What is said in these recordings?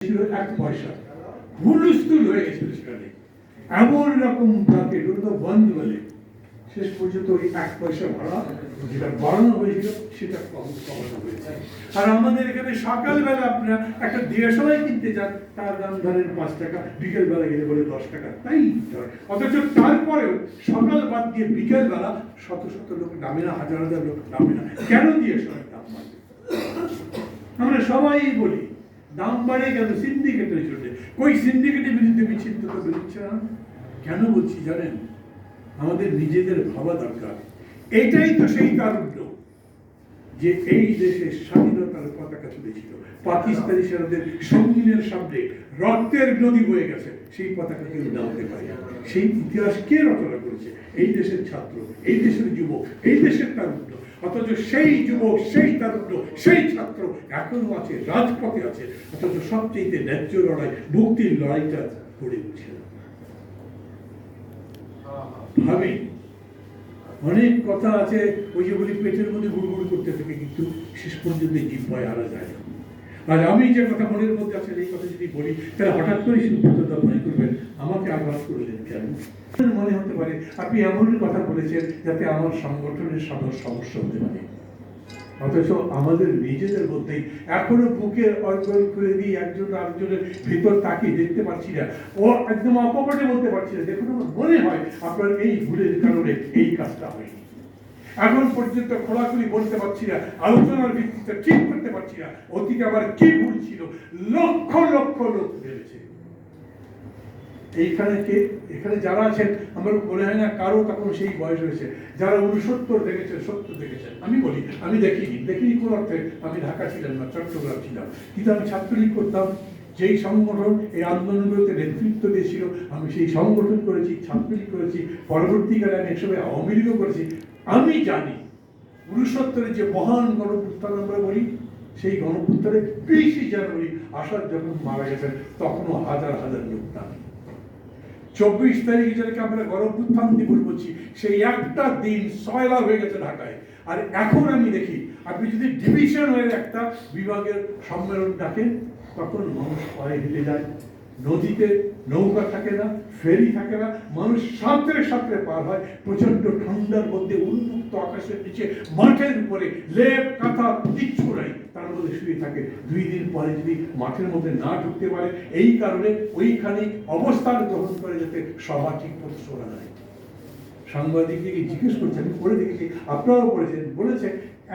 ছিল 1 পয়সা, হুলস্থুল হয়ে গেছিল সেখানে, এমন রকম ব্লকেট, ওটা তো বন্ধ বলে শেষ পর্যন্ত ওই 1 পয়সা ভাড়া যেটা বাড়ানো হয়েছিল সেটা কমানো হয়েছে। আর আমাদের এখানে সকালবেলা আপনারা একটা দেড়শোয় কিনতে যান, তার দাম ধরেন 5 টাকা, বিকেল বেলা গেলে বলে 10 টাকা, তাই অথচ তারপরেও সকাল বাদ দিয়ে বিকেল বেলা শত শত লোক নামে না, হাজার হাজার লোক নামে না। কেন দেড়শোয় দাম বাড়ে? আমরা সবাই বলি দাম বাড়ে কেন? সিন্ডিকেটের জন্য। কই সিন্ডিকেটের বিরুদ্ধে মিছিল তো বেরোচ্ছে না। কেন বলছি জানেন? আমাদের নিজেদের ভাবা দরকার। এটাই তো সেই তারুণ্য যে এই দেশের স্বাধীনতার পতাকা তুলেছিল, পাকিস্তানি সেনাদের সঙ্গিনের সামনে রক্তের নদী বয়ে গেছে, সেই পতাকা কেউ নামতে পারে। সেই ইতিহাস কে রচনা করেছে? এই দেশের ছাত্র, এই দেশের যুবক, এই দেশের তারুণ্য। অথচ সেই যুবক, সেই তারুণ্য, সেই ছাত্র এখনো আছে, রাজপথে আছে, অথচ সবচেয়ে ন্যায্য লড়াই, মুক্তির লড়াইটা করে উঠছে। ভাবি অনেক কথা আছে, ওই যে বলি পেটের মধ্যে গুড়গুড় করতে থাকে, কিন্তু শেষ পর্যন্ত জিহ্বায় আনা যায় না। আর আমি যে কথা মনের মধ্যে আছে এই কথা যদি বলি, তাহলে হঠাৎ করে সুব্রতদা মনে করবেন আমাকে আঘাত করলেন কেন? মনে হতে পারে আপনি এমন কথা বলেছেন যাতে আমার সংগঠনের সমস্যা হতে পারে। অথচ আমাদের নিজেদের মধ্যেই এখনো বুকের অঞ্চল খুলে দিয়ে একজন আরেকজনের ভিতর তাকিয়ে দেখতে পাচ্ছি না, ও একদম অকপটে বলতে পারছি না, দেখুন আমার মনে হয় আপনার এই ভুলের কারণে এই কাজটা হয়নি। এখন পর্যন্ত খোলাখুলি বলতে পারছি না, আলোচনার ভিত্তিতে ঠিক করতে পারছি না অতীতে আবার কি ভুল ছিল। লক্ষ লক্ষ লোক ভেবেছে এখানে যারা আছেন, আমার মনে হয় না কারো তখন সেই বয়স হয়েছে যারা 69 দেখেছেন, 70 দেখেছেন। আমি বলি আমি দেখিনি কোন অর্থে, আমি ঢাকা ছিলাম না, চট্টগ্রাম ছিলাম, কিন্তু আমি ছাত্রলীগ করতাম। যেই সংগঠন এই আন্দোলনগুলোতে নেতৃত্ব দিয়েছিল, আমি সেই সংগঠন করেছি, ছাত্রলীগ করেছি, পরবর্তীকালে আমি এসবে আওয়ামী লীগও করেছি। আমি জানি 69 যে মহান গণপুত্থান আমরা বলি, সেই গণপুত্থানে 20 জানুয়ারি আসাদ যখন মারা গেছেন তখনও হাজার হাজার লোক নামে। 24 তারিখে যেটাকে আমরা গণপুত্থান দিবস বলছি, সেই একটা দিন সয়লাভ হয়ে গেছে ঢাকায়। আর এখন আমি দেখি আপনি যদি ডিভিশন হয়ে একটা বিভাগের সম্মেলন ডাকেন, তখন মানুষ পায়ে হেঁটে যায়, নদীতে নৌকা থাকে না, ফেরি থাকে না, মানুষ সাঁতরে সাঁতরে পার হয় প্রচন্ড ঠান্ডার মধ্যে, উন্মুক্ত আকাশের নিচে, মাঠের উপরে লেপ কাঁথা কিচ্ছু নাই, তার মধ্যে শুয়ে থাকে। 2 দিন পরে যদি মাঠের মধ্যে না ঢুকতে পারে, এই কারণে ওইখানে অবস্থান গ্রহণ করে যাতে সভা ঠিক মতো শোনা যায়। সাংবাদিককে জিজ্ঞেস করছে, আমি পড়ে দেখেছি, আপনারাও পড়েছেন, বলেছে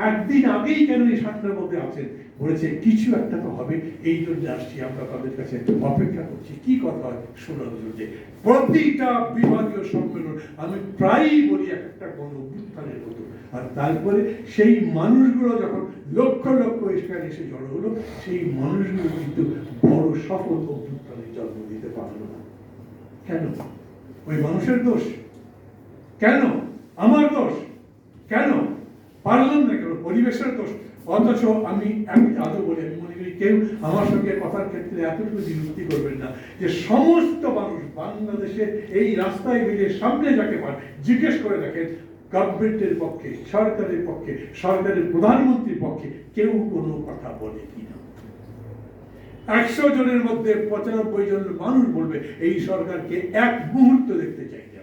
একদিন আগেই কেন এই ঠান্ডার মধ্যে আছেন? বলেছে কিছু একটা তো হবে, এই জন্য আসছি, আমরা তাদের কাছে অপেক্ষা করছি কি কথা হয় শোনার জন্য। প্রতিটা বিভাগীয় সম্মেলন আমি প্রায়ই বলি একটা গণ অভ্যুত্থানের মতো। আর তারপরে সেই মানুষগুলো যখন লক্ষ লক্ষ এখানে এসে জড়ো হলো, সেই মানুষগুলো কিন্তু বড় সফল অভ্যুত্থানের জন্ম দিতে পারলো না। কেন? ওই মানুষের দোষ? কেন আমার দোষ? কেন পারলাম না? কেন পরিবেশের দোষ? অথচ আমি আজও বলি, আমি মনে করি কেউ আমার সঙ্গে কথার ক্ষেত্রে এতটুকু বিরক্তি করবেন না যে সমস্ত মানুষ বাংলাদেশের এই রাস্তায় বেরিয়ে সামনে যাকে পান জিজ্ঞেস করে দেখেন, গভর্নমেন্টের পক্ষে, সরকারের পক্ষে, সরকারের প্রধানমন্ত্রীর পক্ষে কেউ কোনো কথা বলে কিনা? 100 জনের মধ্যে 95 জন মানুষ বলবে এই সরকারকে এক মুহূর্ত দেখতে চাই না।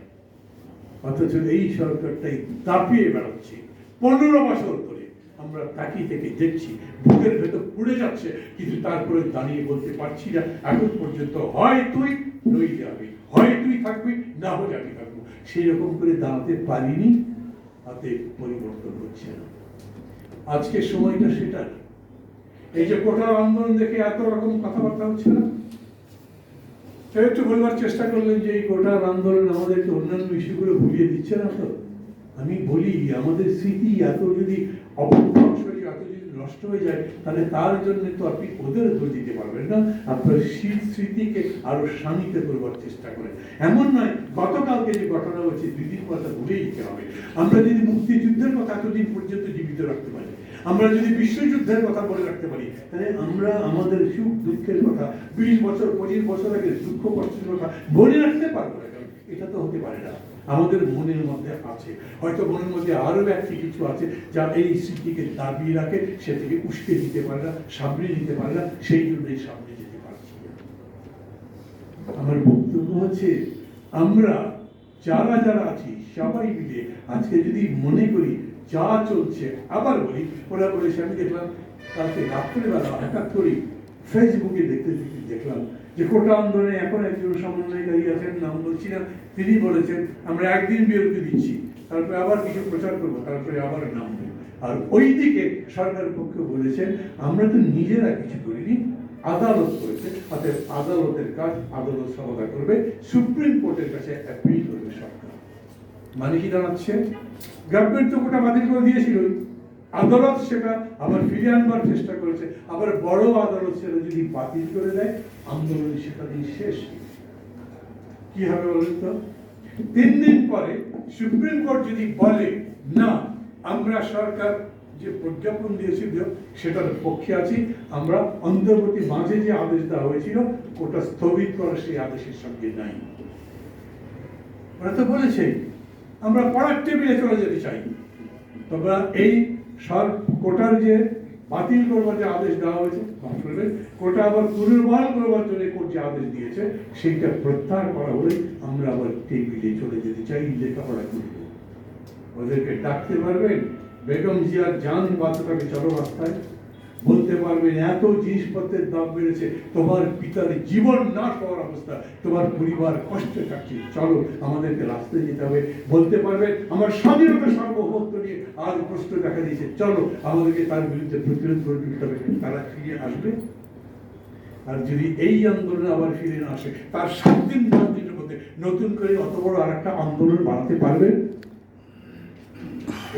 অথচ এই সরকারটাই দাপিয়ে বেড়াচ্ছে 15 বছর ধরে। আমরা তাকিয়ে থেকে দেখছি, বুকের ভেতর পুড়ে যাচ্ছে, কিন্তু তারপরে দাঁড়িয়ে বলতে পারছি না এখন পর্যন্ত, হয় তুই নইতে হবে, হয় তুই থাকবি, না হলে আমি থাকবো। সেই রকম করে দাঁড়াতে পারিনি, তাতে পরিবর্তন হচ্ছে না। আজকে সময়টা সেটা। এই যে কোটার আন্দোলন দেখে এত রকম কথাবার্তা হচ্ছে না, কেউ একটু বলবার চেষ্টা করলেন যে এই কোটার আন্দোলন আমাদেরকে অন্যান্য ইস্যুগুলো ভুলিয়ে দিচ্ছে না তো। আমি বলি আমাদের স্মৃতি এত যদি অপভ্রংশ হয়ে, এত যদি নষ্ট হয়ে যায়, তাহলে তার জন্য তো আপনি ওদের দোষ দিতে পারবেন না, আপনার স্মৃতিকে আরো শানিত করবার চেষ্টা করেন। এমন নয় গতকালকে যে ঘটনা হয়েছে 2 দিন কথা ভুলেই দিতে হবে। আমরা যদি মুক্তিযুদ্ধের কথা এতদিন পর্যন্ত জীবিত রাখতে পারি, আমরা যদি বিশ্বযুদ্ধের কথা বলে রাখতে পারি, তাহলে আমরা আমাদের সুখ দুঃখের কথা 20 বছর 25 বছর আগে দুঃখ কষ্টের কথা বলে রাখতে পারবো না। এটা তো হতে পারে না। আমাদের মনের মধ্যে আছে, হয়তো মনের মধ্যে আরো ব্যক্তি কিছু আছে যা এই স্মৃতিকে দাবিয়ে রাখে, সে থেকে উস্কে দিতে পারে না, সামনে দিতে পারে না, সেই জন্যই সামনে যেতে পারছি। বক্তব্য হচ্ছে আমরা যারা যারা আছি সবাই মিলে আজকে যদি মনে করি যা চলছে, আবার বলি ওরা বলেছে, আমি দেখলাম কালকে রাত্রেবেলা হঠাৎ করি ফেসবুকে দেখলাম যে কোটা আন্দোলনে এখন একজন সমন্বয়কারী আছেন, নাম বলছি না, তিনি বলেছেন আমরা একদিন বিরতি দিচ্ছি, তারপরে আবার কিছু প্রচার করবো, তারপরে আবার নাম দেব। আর ওইদিকে সরকারের পক্ষ বলেছেন আমরা তো নিজেরা কিছু করিনি, আদালত করেছে, অতএব আদালতের কাজ আদালত সমাধান করবে, সুপ্রিম কোর্টের কাছে অ্যাপিল করবে সরকার। মানে কি দাঁড়াচ্ছে, গভর্নমেন্ট তো কোটা বাতিল করে দিয়েছিল, আদালত সেটা আবার ফিরে আনবার চেষ্টা করেছে, আবার বড় আদালত সেটা যদি বাতিল করে দেয় আন্দোলন সেখানেই শেষ। কি হবে বলুন তো? 3 দিন পরে সুপ্রিম কোর্ট যদি বলে না আমরা সরকার যে প্রজ্ঞাপন দিয়েছিল সেটার পক্ষে আছি, আমরা অন্তর্বর্তী মাঝে যে আদেশ দেওয়া হয়েছিল ওটা স্থগিত করা সেই আদেশের সঙ্গে নাই। ওরা তো বলেছে আমরা পড়ার টেবিলে চলে যেতে চাই, তোমরা এই কোটার যে বাতিল করবার যে আদেশ দেওয়া হয়েছে কোটা আবার পুনর্বহাল করবার জন্য কোর্ট যে আদেশ দিয়েছে সেইটা প্রত্যাহার করা হলে আমরা আবার টেবিলে চলে যেতে চাই, লেখাপড়া করব। ওদেরকে ডাকতে পারবেন, বেগম জিয়ার জান বাঁচাতে চলো রাস্তায়, বলতে পারবেন এত জিনিসপত্রের দাম বেড়েছে, তোমার পিতার জীবন নাশ হওয়ার অবস্থা, তোমার পরিবার কষ্টে থাকছে, চলো আমাদেরকে রাস্তায় যেতে হবে। বলতে পারবেন আমার স্বাধীনতা সার্বভৌমত্ব নিয়ে আর প্রশ্ন দেখা দিয়েছে, চলো আমাদেরকে তার বিরুদ্ধে প্রতিরোধ করে দিতে হবে। তারা ফিরে আসবে? আর যদি এই আন্দোলনে আবার ফিরে না আসে, তার 7 দিন 10 দিনের মধ্যে নতুন করে অত বড় আর একটা আন্দোলন বানাতে পারবেন?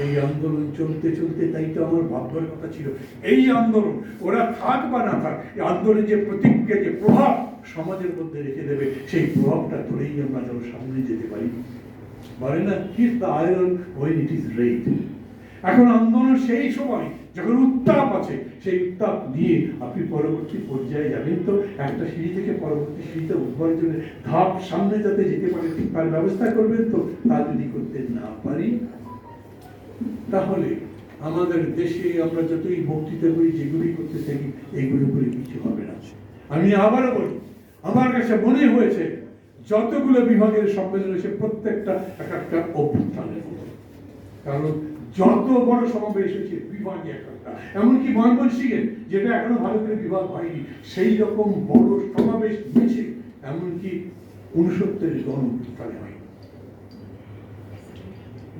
এই আন্দোলন চলতে চলতে, তাই তো আমার ভাববার কথা ছিল এই আন্দোলন ওরা থাক বা না থাক, এই আন্দোলনের যে প্রতিক্রিয়া, যে প্রভাব সমাজের মধ্যে রেখে দেবে, সেই প্রভাবটা ধরেই আমরা যেন সামনে যেতে পারি। বলে না kiss the iron when it is red. এখন আন্দোলন সেই সময় যখন উত্তাপ আছে, সেই উত্তাপ নিয়ে আপনি পরবর্তী পর্যায়ে যাবেন, তো একটা সিঁড়ি থেকে পরবর্তী সিঁড়িতে উঠবার জন্য ধাপ সামনে যাতে যেতে পারে তার ব্যবস্থা করবেন। তো তা যদি করতে না পারি তাহলে আমাদের দেশে আমরা যতই বক্তৃতা করি, যেগুলি করতে থাকি, এইগুলো করে কিছু হবে না। আমি আবারও বলি, আমার কাছে মনে হয়েছে যতগুলো বিভাগের সম্মেলন হয়েছে প্রত্যেকটা এক একটা অভ্যুত্থানের মতো। কারণ যত বড় সমাবেশ হয়েছে বিভাগে একটা, এমনকি ময়মনসিংহে যেটা এখনো ভারতের বিভাগ হয়নি, সেই রকম বড় সমাবেশ মিছিল এমনকি 69 গণ অভ্যুত্থানে হয়নি।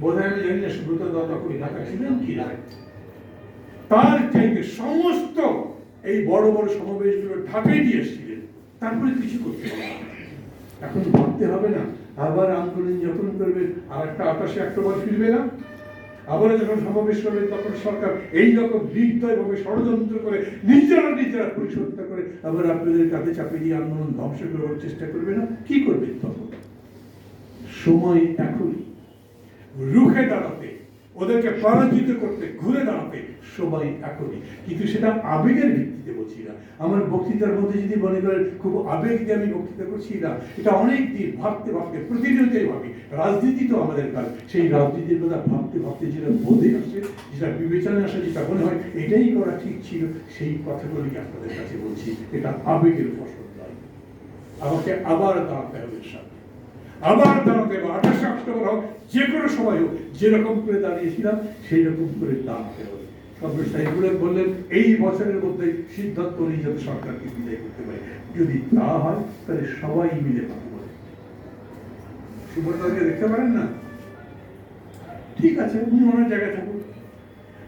বোধহয় আমি জানি না সুব্রত দত্ত কই ঢাকা ছিলেন কি না, তার চাইতে সমস্ত এই বড় বড় সমাবেশগুলো ঢাকায় দিয়ে এসেছিলেন, তারপরে কিছু করতে হবে। এখন ভাবতে হবে না আবার আন্দোলন যখন করবেন আর একটা 28 অক্টোবর ফিরবে না, আবার যখন সমাবেশ করবেন তখন সরকার এইরকম নির্দয়ভাবে ষড়যন্ত্র করে নিজেরা পরিশোধটা করে আবার আপনাদের কাঁধে চাপিয়ে দিয়ে আন্দোলন ধ্বংস করবার চেষ্টা করবে না। কি করবেন তখন? সময় এখনই। রুখে দাঁড়াতে, ওদেরকে পরাজিত করতে, ঘুরে দাঁড়াতে সবাই এখনই। কিন্তু সেটা আবেগের ভিত্তিতে বলছি না। আমার বক্তৃতার মধ্যে যদি মনে করেন খুব আবেগ দিয়ে আমি বক্তৃতা করছি না, এটা অনেক দিন ভাবতে ভাবতে প্রতিনিয়তই ভাবি। রাজনীতি তো আমাদের কাজ, সেই রাজনীতির কথা ভাবতে ভাবতে যেটা বোধে আসে, যেটা বিবেচনায় আসে, যেটা মনে হয় এটাই করা ঠিক ছিল, সেই কথাগুলি আপনাদের কাছে বলছি। এটা আবেগের ফসল নয়। আমাকে আবার দাঁড়াতে হবে সাথে, আবার দাঁড়াতে হবে। 28 অক্টোবর হোক, যে কোনো সময় হোক, যেরকম করে দাঁড়িয়েছিলাম সেই রকম করে দাঁড়াতে হবে। সাহেবগুলো বললেন এই বছরের মধ্যে সিদ্ধান্ত নিয়ে যাতে সরকারকে বিদায় করতে পারে। যদি তা হয় তাহলে সবাই মিলে কথা বলে। সুব্রতকে দেখতে পারেন না? ঠিক আছে, উনি ওনার জায়গায় থাকুন।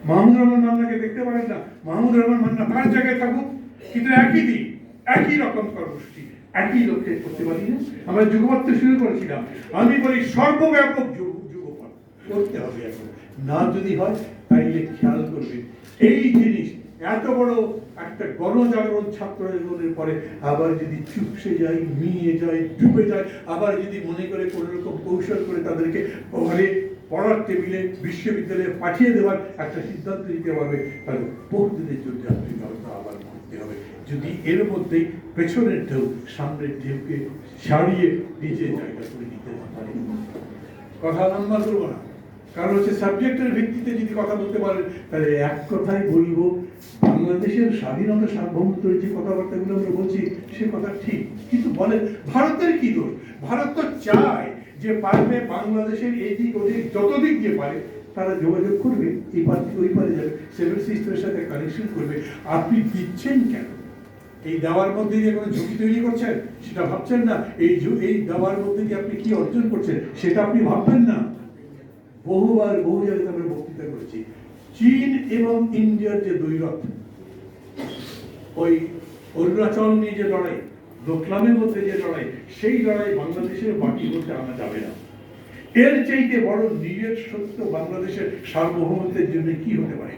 মাহমুদুর রহমান মান্নাকে দেখতে পারেন না? মাহমুদুর রহমান মান্না তার জায়গায় থাকুক। কিন্তু একই দিন, একই রকম কর্মসূচি, একই লক্ষ্যে করতে পারি না। আমরা যুগপথ শুরু করেছিলাম, আমি বলি সর্বব্যাপক যুগপথ করতে হবে। এখন না যদি হয় তাইলে খেয়াল করবে এই জিনিস এত বড় একটা গণজাগরণ ছাত্র আন্দোলনের পরে আবার যদি চুপসে যায়, মিয়ে যায়, ডুবে যায়, আবার যদি মনে করে কোন রকম কৌশল করে তাদেরকে ঘরে পড়ার টেবিলে বিশ্ববিদ্যালয়ে পাঠিয়ে দেওয়ার একটা সিদ্ধান্ত নিতে পারবে, তাহলে বহুদিনের জন্য আপনি আবার ভাবতে হবে। যদি এর মধ্যেই পেছনের ঢেউ সামনের ঢেউকে ছাড়িয়ে নিজে জায়গা করে নিতে না পারে। কথা লম্বা করবো না, কারণ হচ্ছে সাবজেক্টের ভিত্তিতে যদি কথা বলতে পারেন তাহলে এক কথাই বলবো বাংলাদেশের স্বাধীনতা সার্বভৌমত্বের যে কথাবার্তাগুলো আমরা বলছি সে কথা ঠিক, কিন্তু বলে ভারতের কি দোষ? ভারত তো চায় যে পারবে বাংলাদেশের এই দিক ওদিক যত দিক যে পারে তারা যোগাযোগ করবে, এই পার থেকে ওই পারে যাবে, সেভেন সিস্টারের সাথে কানেকশন করবে। আপনি দিচ্ছেন কেন? এই দেওয়ার মধ্যে দিয়ে কোনো ঝুঁকি তৈরি করছেন সেটা ভাবছেন না। এই দেওয়ার মধ্যে দিয়ে আপনি কি অর্জন করছেন সেটা আপনি ভাববেন না। বহু জায়গায় আমরা বক্তৃতা করেছি, চীন এবং ইন্ডিয়ার যে দ্বৈরথ, ওই অরুণাচল নিয়ে যে লড়াই, দোকলামের মধ্যে যে লড়াই, সেই লড়াই বাংলাদেশের বাকি করতে আনা যাবে না। এর চাইতে বড় নিজের সত্য বাংলাদেশের সার্বভৌমত্বের জন্য কি হতে পারে?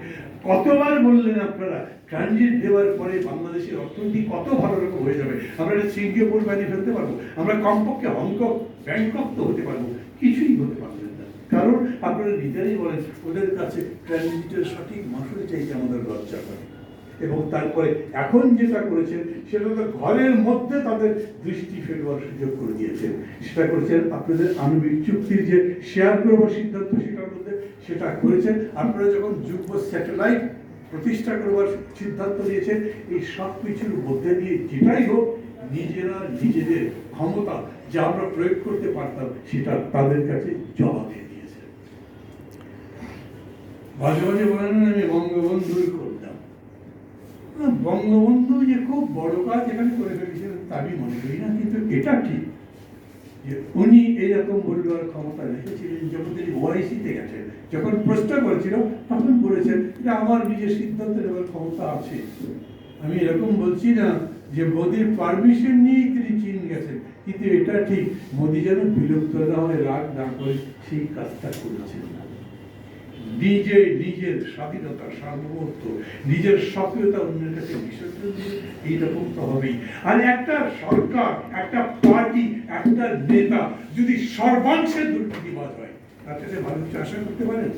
কতবার বললেন আপনারা ট্রানজিট দেওয়ার পরে বাংলাদেশের অর্থনীতি কত ভালো রকম হয়ে যাবে, আমরা সিঙ্গাপুর বানিয়ে ফেলতে পারবো, আমরা কমপক্ষে হংকং ব্যাংকক তো হতে পারবো। কিছুই হতে পারবেন না, কারণ আপনারা নিজেরাই বলেন ওদের কাছে ট্রানজিটের সঠিক মাসুল চাইতে আমাদের লজ্জা করে। এবং তারপরে এখন যেটা করেছেন সেটা তো ঘরের মধ্যে তাদের দৃষ্টি ফেরবার সুযোগ করে দিয়েছেন। সেটা করেছেন আপনাদের আণবিক চুক্তির যে শেয়ার করবার সিদ্ধান্ত, সেটার মধ্যে সেটা করেছেন। আপনারা যখন যুগ্ম স্যাটেলাইট প্রতিষ্ঠা করবার সিদ্ধান্ত নিয়েছেন, এই সব কিছুর মধ্যে দিয়ে যেটাই হোক নিজেরা নিজেদের ক্ষমতা যা আমরা প্রয়োগ করতে পারতাম সেটা তাদের কাছে জমা দিয়ে দিয়েছে। মাঝে মাঝে বলেন আমি বঙ্গবন্ধুর করতাম, বঙ্গবন্ধু যে খুব বড় কাজ এখানে করে ফেলেছিলেন তা আমি মনে করি না, কিন্তু এটা ঠিক যে উনি এইরকম বলবার ক্ষমতা রেখেছিলেন। যখন তিনি ওআইসিতে গেছেন, যখন প্রশ্ন করেছিল তখন বলেছেন যে আমার নিজের সিদ্ধান্ত নেওয়ার ক্ষমতা আছে। আমি এরকম বলছি না যে মোদির পারমিশন নিয়েই তিনি চীন গেছেন, কিন্তু এটা ঠিক মোদি যেন বিলুপ্ত না হয়, রাগ না করে সেই কাজটা করেছেন। নিজের স্বাধীনতা সার্বভৌমত্ব, নিজের সক্রিয়তা অন্যের কাছে বিসর্জন দিয়ে এইরকম তো হবেই। আর একটা সরকার, একটা পার্টি, একটা নেতা যদি সর্বাংশে দুর্নীতিবাজ হয় তার কাছে ভালো কিছু আশা করতে পারেন?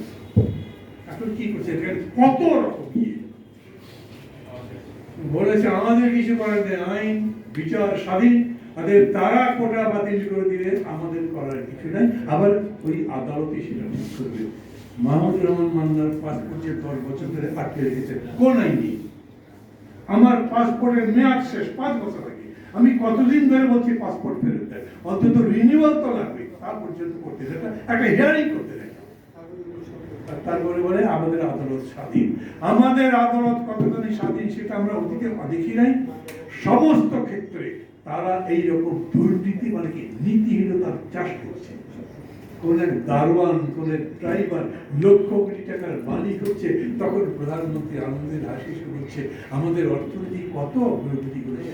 এখন কি করছে, কত রকম বলেছে আমাদের কিছু করার নেই, আইন বিচার স্বাধীন, তারা কোটা বাতিল করে দিলে আমাদের করার কিছু নাই। আবার ওই আদালতে সেটা ঠিক করবে। মাহমুদুর রহমান মান্নার পাসপোর্টে 10 বছর ধরে আটকে রেখেছে, কোন আইনি? আমার পাসপোর্টের মেয়াদ শেষ 5 বছর আগে। আমি কতদিন ধরে বলছি পাসপোর্ট ফেরত দেয়, অন্তত রিনিউয়াল তো লাগবে, তা পর্যন্ত করতে দেয়, একটা হিয়ারিং করতে দেয়। তারপরে বলে আমাদের আদালত স্বাধীন। আমাদের আদালত কতখানি স্বাধীন সেটা আমরা অতীতে দেখি নাই। সমস্ত ক্ষেত্রে তারা এইরকম দুর্নীতি মানে কি নীতিহীনতার চাষ করছে। কোন এক দারোয়ান, কোন এক ড্রাইভার লক্ষ কোটি টাকার মালিক হচ্ছে, তখন প্রধানমন্ত্রী আনন্দের হাসি শুনছে আমাদের অর্থনীতি কত অগ্রগতি করেছে,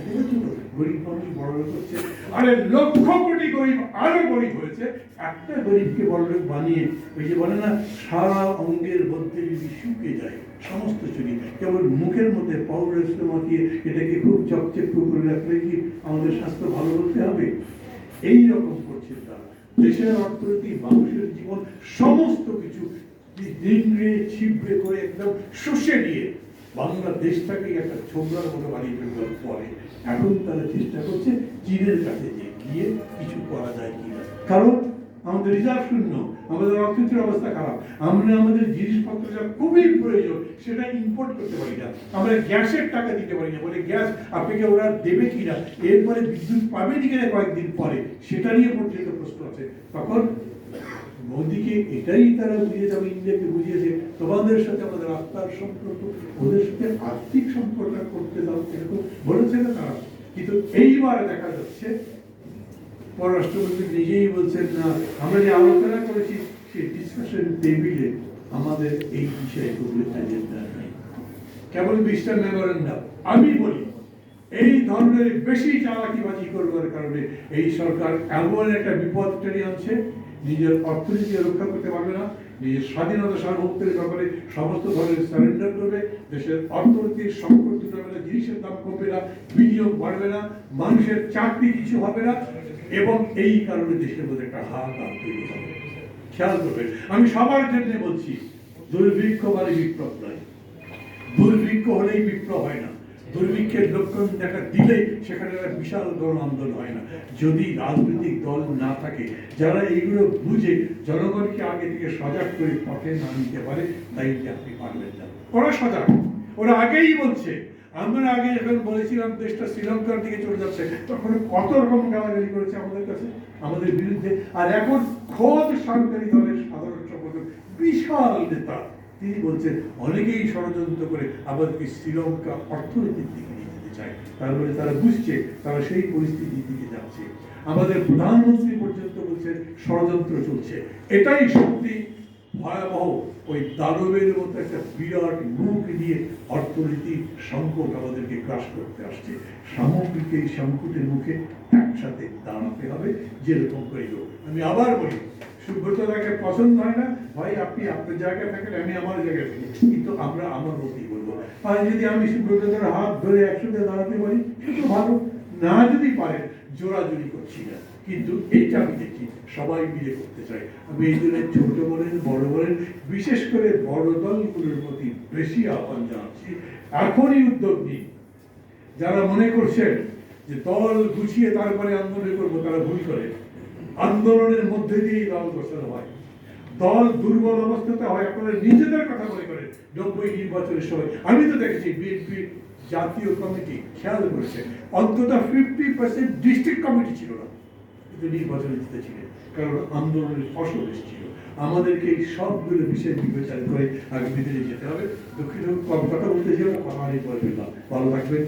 গরিব মানুষ বড় লোক হচ্ছে। আরে লক্ষ কোটি গরিব আরো গরিব হয়েছে, একটা গরিবকে বড় লোক বানিয়ে ওই যে বলে না সারা অঙ্গের মধ্যে যদি শুকে যায় সমস্ত চুরি, কেবল মুখের মধ্যে পাউডার মাখিয়ে এটাকে খুব চকচক করে রাখলে কি আমাদের স্বাস্থ্য ভালো করতে হবে? এইরকম করছে তারা। দেশের অর্থনীতি, মানুষের জীবন সমস্ত কিছু দিনরে ছিপড়ে করে একদম শুষে নিয়ে বাংলাদেশটাকে একটা ছোবরার মতো বানিয়ে ফেলবার পরে এখন তারা চেষ্টা করছে চীনের কাছে গিয়ে কিছু করা যায় কিনা। কারণ আমাদের রিজার্ভ শূন্য, আমাদের অর্থনীতির অবস্থা খারাপ, আমরা আমাদের জিনিসপত্র যা খুবই প্রয়োজন সেটা ইম্পোর্ট করতে পারি না, আমরা গ্যাসের টাকা দিতে পারি না, বলে গ্যাস আপনাকে ওরা দেবে কিনা, এরপরে বিদ্যুৎ পাবে কিনা কয়েকদিন পরে সেটা নিয়ে পর্যন্ত প্রশ্ন আছে। তখন মোদিকে এটাই তারা বুঝিয়ে যাবে, ইন্ডিয়াকে বুঝিয়েছে তোমাদের সাথে আমাদের আত্মার সম্পর্ক, ওদের সাথে আর্থিক সম্পর্ক করতে দাও, এরকম বলেছে না তারা। কিন্তু এইবার দেখা যাচ্ছে পররাষ্ট্রমন্ত্রী নিজেই বলছেন না, আমরা যে আলোচনা করেছি সেই ডিসকাশন টেবিলে আমাদের এই বিষয়ে কোনো এজেন্ডা নেই, কেবল বিশটা মেমোরেন্ডাম। আমি বলি এই ধরনের বেশি চালাকিবাজি করবার কারণে এই সরকার এমন একটা বিপদ টেনে আনছে, নিজের অর্থনীতি রক্ষা করতে পারবে না, নিজের স্বাধীনতা সার্বভৌমত্বের ব্যাপারে সমস্ত ধরনের সারেন্ডার করবে, দেশের অর্থনীতির সংকট হবে না, জিনিসের দাম কমবে না, বিনিয়োগ বাড়বে না, মানুষের চাকরি কিছু হবে না, এবং এই কারণে দেশের মধ্যে একটা হাহাকার তৈরি হবে। খেয়াল করবেন, আমি সবার জন্য বলছি দুর্ভিক্ষ মানে বিপ্লব নয়, দুর্ভিক্ষ হলেই বিপ্লব হয় না, দুর্ভিক্ষের লক্ষণ দেখা দিলে সেখানে একটা বিশাল গণ আন্দোলন হয় না। যদি রাজনৈতিক দল না থাকে যারা এইগুলো বুঝে জনগণকে আগে থেকে সজাগ করে পথে না নিতে পারে, তাই আপনি পারবেন না। ওরা সজাগ, ওরা আগেই বলছে। আমরা আগে যখন বলেছিলাম দেশটা শ্রীলঙ্কার দিকে চলে যাচ্ছে, তখন কত রকম গালাগালি করেছে আমাদের কাছে, আমাদের বিরুদ্ধে। আর এখন খোদ সরকারি দলের সাধারণ সম্পাদক, বিশাল নেতা, তিনি বলছেন অনেকেই ষড়যন্ত্র করে আমাদেরকে শ্রীলঙ্কা অর্থনীতির দিকে নিয়ে যেতে চায়। তারপরে তারা বুঝছে তারা সেই পরিস্থিতির দিকে যাচ্ছে। আমাদের প্রধানমন্ত্রী পর্যন্ত বলছেন ষড়যন্ত্র চলছে। এটাই সত্যি ভয়াবহ। ওই দানবের মতো একটা বিরাট মুখ নিয়ে অর্থনীতির সংকট আমাদেরকে গ্রাস করতে আসছে। সামগ্রিক এই সংকটের মুখে একসাথে দাঁড়াতে হবে, যেরকম করে হোক। আমি আবার বলি, সুব্রতদাকে পছন্দ হয় না, ভাই আপনি আপনার জায়গায় থাকেন, আমি আমার জায়গায় থাকি, কিন্তু আমরা আমার মতই বলবো। আর যদি আমি সুব্রতদার হাত ধরে একসাথে দাঁড়াতে পারি সেটা ভালো, না যদি পারেন জোরাজুরি করছি না, কিন্তু এইটা আমি দেখি সবাই মিলে করতে চাই। আমি এই জন্য ছোট বলেন বড় বলেন, বিশেষ করে বড় দলগুলোর প্রতি বেশি আহ্বান জানাচ্ছি, এখনই উদ্যোগ নিন। যারা মনে করছেন যে দল গুছিয়ে তারপরে আন্দোলন করবো, তারা ভুল করে। আন্দোলনের মধ্যে দিয়েই দল বসানো হয়। দল দুর্বল অবস্থাতে হয় আপনারা নিজেদের কথা মনে করেন। 90 নির্বাচনের সময় আমি তো দেখেছি বিএনপি জাতীয় কমিটি খেয়াল করেছে অন্তত 50% ডিস্ট্রিক্ট কমিটি ছিল না, কিন্তু নির্বাচনে জিতেছিলেন, কারণ আন্দোলনের ফসল এসেছিল। আমাদেরকে এই সবগুলো বিষয় বিবেচনা করে আগামী দিনে যেতে হবে। দুঃখিত, কম কথা বলতে চাই, কথা অনেক বলে ফেললাম। ভালো থাকবেন।